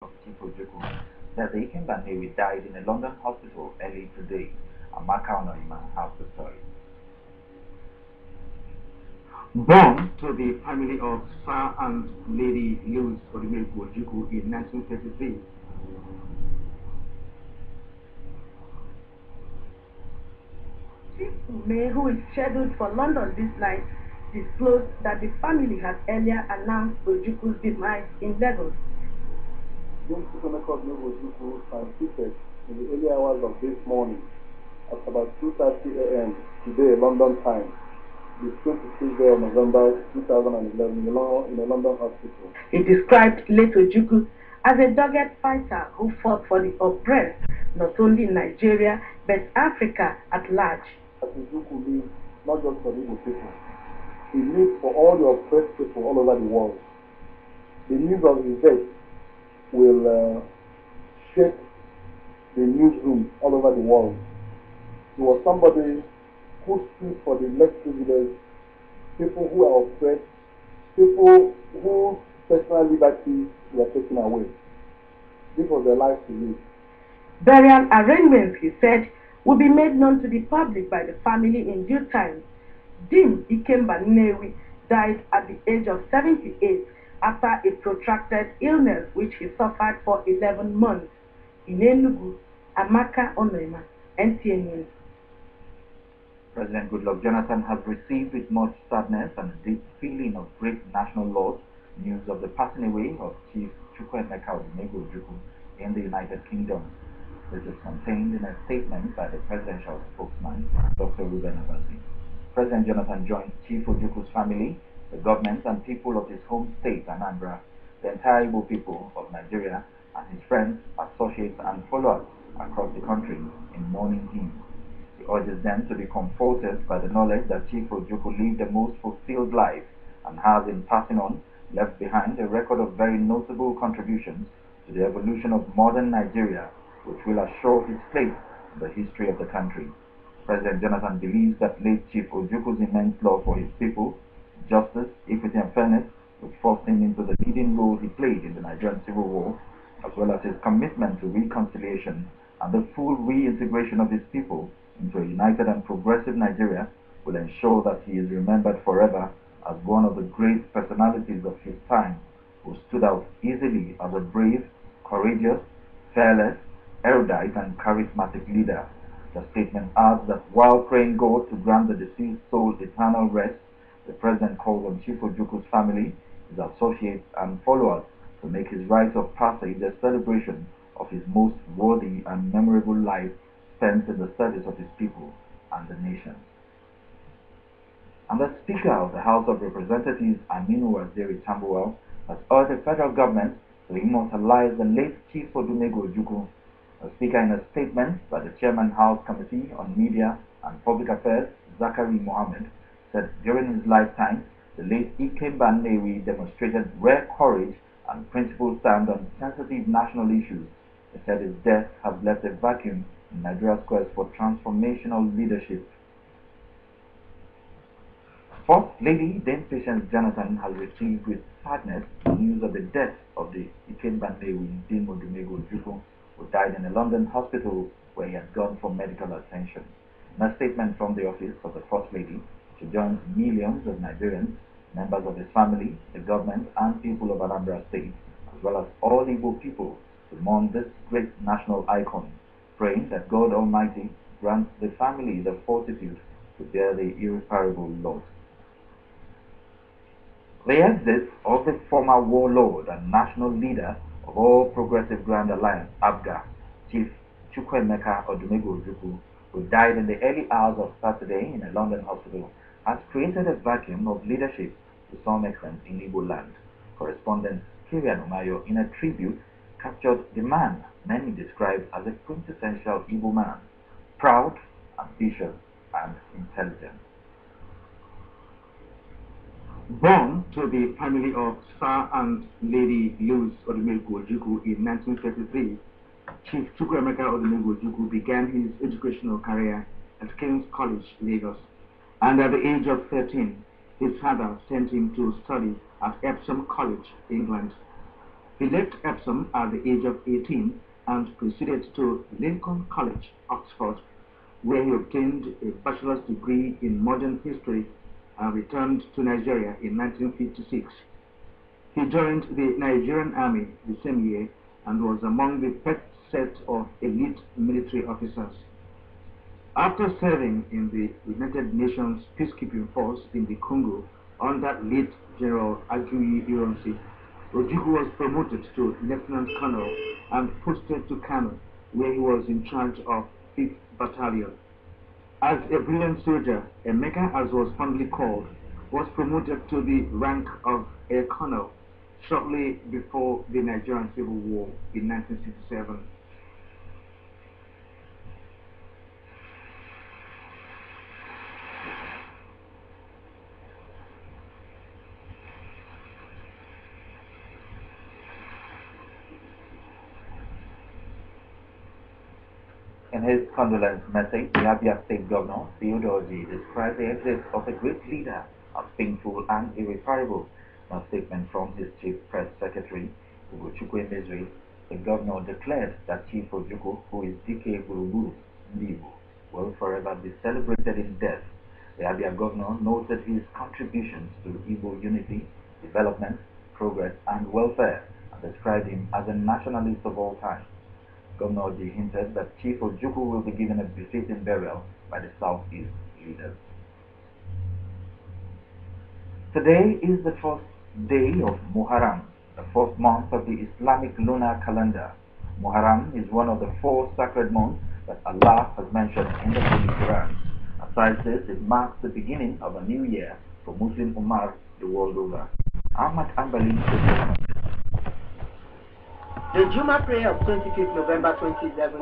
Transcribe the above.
of Chief Ojukwu that the Nnewi died in a London hospital early today. Amaka Onoima has the story. Born to the family of Sir and Lady Louis Odumegwu Ojukwu in 1933, Chief Ume, who is scheduled for London this night, disclosed that the family had earlier announced Ojukwu's demise in Lagos. Chukwuemeka Odumegwu Ojukwu transited in the early hours of this morning at about 2:30 a.m. today, London time, the 26th day of November 2011 in a London hospital. He described late Ojukwu as a dogged fighter who fought for the oppressed, not only in Nigeria, but Africa at large. As Ojukwu lived not just for the Igbo people, he lived for all the oppressed people all over the world. The news of his death will shake the newsroom all over the world. He was somebody who stood for the less privileged, people who are oppressed, people whose personal liberties were taken away. This was their life to live. Burial arrangements, he said, will be made known to the public by the family in due time. Dim Ikemba Nnewi died at the age of 78 after a protracted illness which he suffered for 11 months. In Enugu, Amaka Onoima, NTA News. President Goodluck Jonathan has received with much sadness and a deep feeling of great national loss news of the passing away of Chief Chukwuemeka Odumegwu Ojukwu in the United Kingdom. This is contained in a statement by the presidential spokesman, Dr. Ruben Abasi. President Jonathan joined Chief Ojukwu's family, the government and people of his home state, Anambra, the entire Igbo people of Nigeria, and his friends, associates, and followers across the country in mourning him. He urges them to be comforted by the knowledge that Chief Ojukwu lived a most fulfilled life and has, in passing on, left behind a record of very notable contributions to the evolution of modern Nigeria, which will assure his place in the history of the country. President Jonathan believes that late Chief Ojukwu's immense love for his people, justice, equity and fairness, which forced him into the leading role he played in the Nigerian Civil War, as well as his commitment to reconciliation and the full reintegration of his people into a united and progressive Nigeria, will ensure that he is remembered forever as one of the great personalities of his time, who stood out easily as a brave, courageous, fearless, erudite and charismatic leader. The statement adds that while praying God to grant the deceased soul eternal rest, the President calls on Chief Ojukwu's family, his associates and followers to make his rite of passage a celebration of his most worthy and memorable life spent in the service of his people and the nation. And the Speaker of the House of Representatives, Aminu Waziri Tambuwal, has urged the federal government to immortalize the late Chief Odumegwu Ojukwu. The Speaker, in a statement by the Chairman House Committee on Media and Public Affairs, Zachary Mohammed, said during his lifetime, the late Ikemba Nnewi demonstrated rare courage and principled stand on sensitive national issues. He said his death has left a vacuum in Nigeria's quest for transformational leadership. First Lady Dame Patience Jonathan has received with sadness the news of the death of the Ikemba Nnewi Dim Odumegwu Ojukwu, who died in a London hospital where he had gone for medical attention. In a statement from the office of the First Lady, she joins millions of Nigerians, members of his family, the government and people of Anambra State, as well as all Igbo people, to mourn this great national icon, praying that God Almighty grants the family the fortitude to bear the irreparable loss. The exit of the former warlord and national leader of All Progressive Grand Alliance, APGA, Chief Chukwuemeka Odumegwu Ojukwu, who died in the early hours of Saturday in a London hospital, has created a vacuum of leadership to some extent in Igbo land. Correspondent Kirian Umayo, in a tribute, captured the man many describe as a quintessential Igbo man, proud, ambitious, and intelligent. born to the family of Sir and Lady Louis Odumegwu Ojukwu in 1933, Chief Chukwuemeka Odumegwu Ojukwu began his educational career at King's College, Lagos, and at the age of 13, his father sent him to study at Epsom College, England. He left Epsom at the age of 18 and proceeded to Lincoln College, Oxford, where he obtained a bachelor's degree in modern history and returned to Nigeria in 1956. He joined the Nigerian Army the same year and was among the first set of elite military officers. After serving in the United Nations peacekeeping force in the Congo under late General Aguiyi Ironsi, Ojukwu was promoted to Lieutenant Colonel and posted to Kano, where he was in charge of 5th Battalion. As a brilliant soldier, Emeka, as was fondly called, was promoted to the rank of a colonel shortly before the Nigerian Civil War in 1967. In his condolence message, the Abia State Governor, Theodosi, described the exit of a great leader as painful and irreparable. In a statement from his Chief Press Secretary, Chukwuemeka, the governor declared that Chief Ojukwu, who is DK Buruburu Ndibu, will forever be celebrated in death. The Abia governor noted his contributions to Igbo unity, development, progress, and welfare, and described him as a nationalist of all time. Governor Odi hinted that Chief Ojukwu will be given a befitting burial by the Southeast leaders. Today is the first day of Muharram, the fourth month of the Islamic lunar calendar. Muharram is one of the 4 sacred months that Allah has mentioned in the Holy Quran. Besides this, it marks the beginning of a new year for Muslim Ummah the world over. Ahmad Ambali. The Juma prayer of 25th November 2011